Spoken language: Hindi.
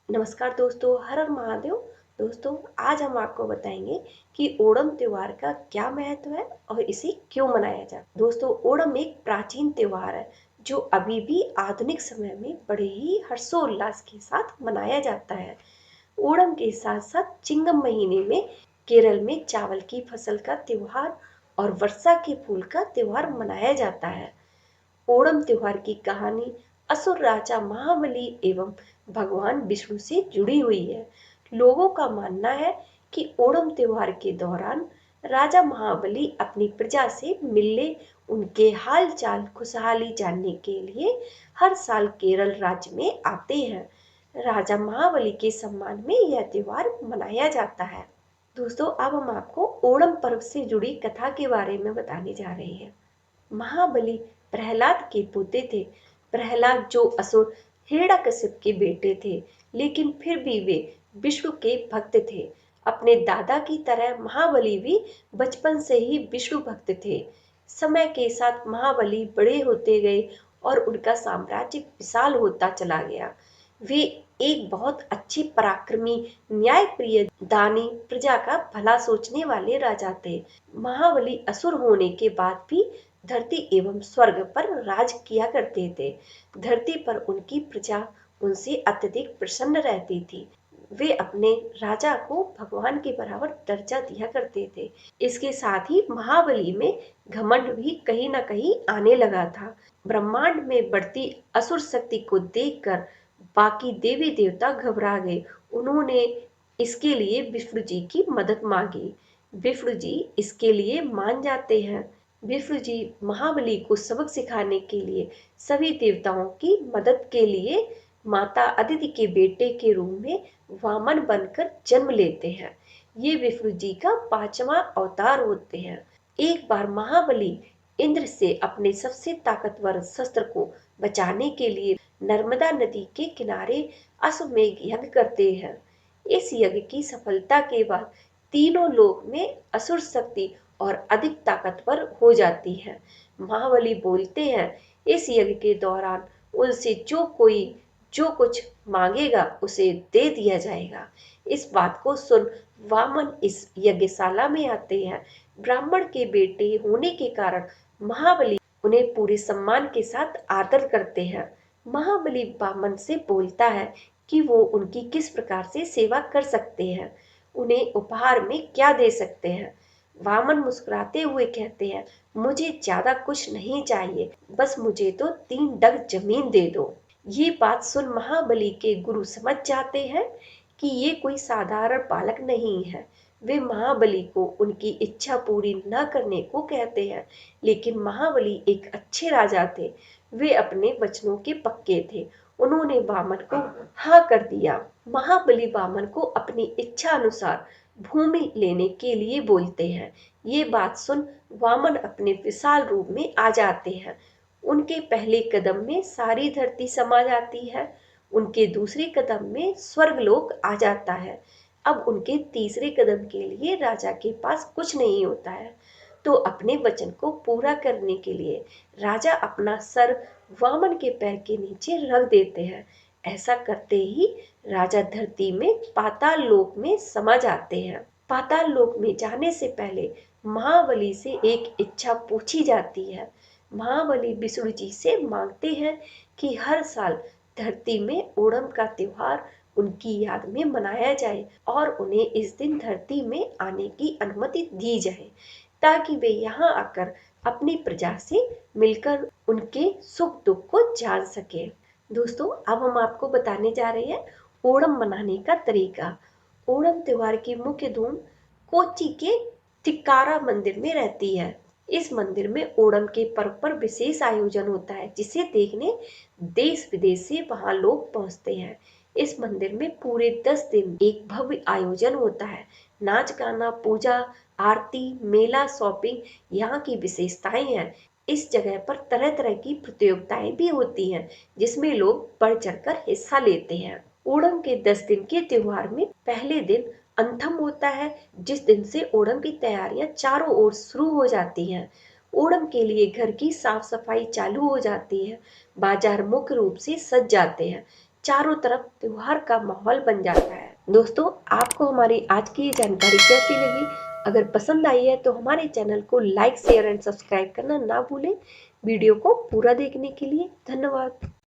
नमस्कार दोस्तों, हर हर महादेव। दोस्तों, आज हम आपको बताएंगे कि ओणम त्योहार का क्या महत्व है और इसे क्यों मनाया जाता है। दोस्तों, ओणम एक प्राचीन त्योहार है जो अभी भी आधुनिक समय में बड़े ही हर्षोल्लास के साथ मनाया जाता है। ओणम के साथ साथ चिंगम महीने में केरल में चावल की फसल का त्योहार और वर्षा के फूल का त्योहार मनाया जाता है। ओणम त्योहार की कहानी असुर राजा महाबली एवं भगवान विष्णु से जुड़ी हुई है। लोगों का मानना है कि ओणम त्योहार के दौरान राजा महाबली अपनी प्रजा से मिलने, उनके हाल चाल खुशहाली जानने के लिए हर साल केरल राज्य में आते हैं। राजा महाबली के सम्मान में यह त्योहार मनाया जाता है। दोस्तों, अब हम आपको ओणम पर्व से जुड़ी कथा के बारे में बताने जा रहे हैं। महाबली प्रहलाद के पोते थे। प्रहलाद जो असुर हिरण्यकशिप के बेटे थे, लेकिन फिर भी वे विष्णु के भक्त थे। अपने दादा की तरह महाबली भी बचपन से ही विष्णु भक्त थे। समय के साथ महाबली बड़े होते गए और उनका साम्राज्य विशाल होता चला गया। वे एक बहुत अच्छे पराक्रमी, न्यायप्रिय, दानी, प्रजा का भला सोचने वाले राजा थे। महाबली असुर होने के बाद भी धरती एवं स्वर्ग पर राज किया करते थे। धरती पर उनकी प्रजा उनसे अत्यधिक प्रसन्न रहती थी। वे अपने राजा को भगवान के बराबर दर्जा दिया करते थे। इसके साथ ही महाबली में घमंड भी कहीं ना कहीं आने लगा था। ब्रह्मांड में बढ़ती असुर शक्ति को देखकर बाकी देवी देवता घबरा गए। उन्होंने इसके लिए विष्णु जी की मदद मांगी। विष्णु जी इसके लिए मान जाते हैं। विष्णु जी महाबली को सबक सिखाने के लिए सभी देवताओं की मदद के लिए माता अदिति के बेटे के रूप में वामन बनकर जन्म लेते हैं। ये विष्णु जी का 5वां अवतार होते हैं। एक बार महाबली इंद्र से अपने सबसे ताकतवर शस्त्र को बचाने के लिए नर्मदा नदी के किनारे अश्वमेध यज्ञ करते हैं। इस यज्ञ की सफलता के बाद तीनों लोक में असुर शक्ति और अधिक ताकतवर हो जाती है। महाबली बोलते हैं, इस यज्ञ के दौरान उनसे जो कुछ मांगेगा उसे दे दिया जाएगा। इस बात को सुन वामन इस यज्ञशाला में आते हैं। ब्राह्मण के बेटे होने के कारण महाबली उन्हें पूरे सम्मान के साथ आदर करते हैं। महाबली वामन से बोलता है कि वो उनकी किस प्रकार से सेवा कर सकते हैं, उन्हें उपहार में क्या दे सकते हैं। वामन मुस्कुराते हुए कहते हैं, मुझे ज्यादा कुछ नहीं चाहिए, बस मुझे तो 3 डग जमीन दे दो। ये बात सुन महाबली के गुरु समझ जाते हैं कि ये कोई साधारण बालक नहीं है। वे महाबली को उनकी इच्छा पूरी न करने को कहते हैं, लेकिन महाबली एक अच्छे राजा थे। वे अपने वचनों के पक्के थे। उन्होंने वामन को हाँ कर दिया। महाबली वामन को अपनी इच्छा अनुसार भूमि लेने के लिए बोलते हैं। ये बात सुन वामन अपने विशाल रूप में आ जाते हैं। उनके पहले कदम में सारी धरती समा जाती है। उनके दूसरे कदम में स्वर्गलोक आ जाता है। अब उनके तीसरे कदम के लिए राजा के पास कुछ नहीं होता है। तो अपने वचन को पूरा करने के लिए राजा अपना सर वामन के पैर के नीचे रख देते हैं। ऐसा करते ही राजा धरती में पाताल लोक में समा जाते हैं। पाताल लोक में जाने से पहले महाबली से एक इच्छा पूछी जाती है। महाबली विष्णु जी से मांगते हैं कि हर साल धरती में ओणम का त्योहार उनकी याद में मनाया जाए और उन्हें इस दिन धरती में आने की अनुमति दी जाए, ताकि वे यहाँ आकर अपनी प्रजा से मिलकर उनके सुख दुख को जान सके। दोस्तों, अब हम आपको बताने जा रहे हैं ओणम मनाने का तरीका। ओणम त्योहार की मुख्य धूम कोच्चि के तिक्कारा मंदिर में रहती है। इस मंदिर में ओणम के पर्व पर विशेष आयोजन होता है, जिसे देखने देश विदेश से वहां लोग पहुंचते हैं। इस मंदिर में पूरे 10 दिन एक भव्य आयोजन होता है। नाच गाना, पूजा, आरती, मेला, शॉपिंग यहाँ की विशेषताएं हैं। इस जगह पर तरह तरह की प्रतियोगिताएं भी होती हैं, जिसमें लोग बढ़ चढ़कर हिस्सा लेते हैं। ओणम के 10 दिन के त्योहार में पहले दिन अंथम होता है, जिस दिन से ओणम की तैयारियां चारों ओर शुरू हो जाती हैं। ओणम के लिए घर की साफ सफाई चालू हो जाती है। बाजार मुख्य रूप से सज जाते हैं। चारों तरफ त्योहार का माहौल बन जाता है। दोस्तों, आपको हमारी आज की ये जानकारी कैसी लगी? अगर पसंद आई है तो हमारे चैनल को लाइक, शेयर एंड सब्सक्राइब करना ना भूलें। वीडियो को पूरा देखने के लिए धन्यवाद।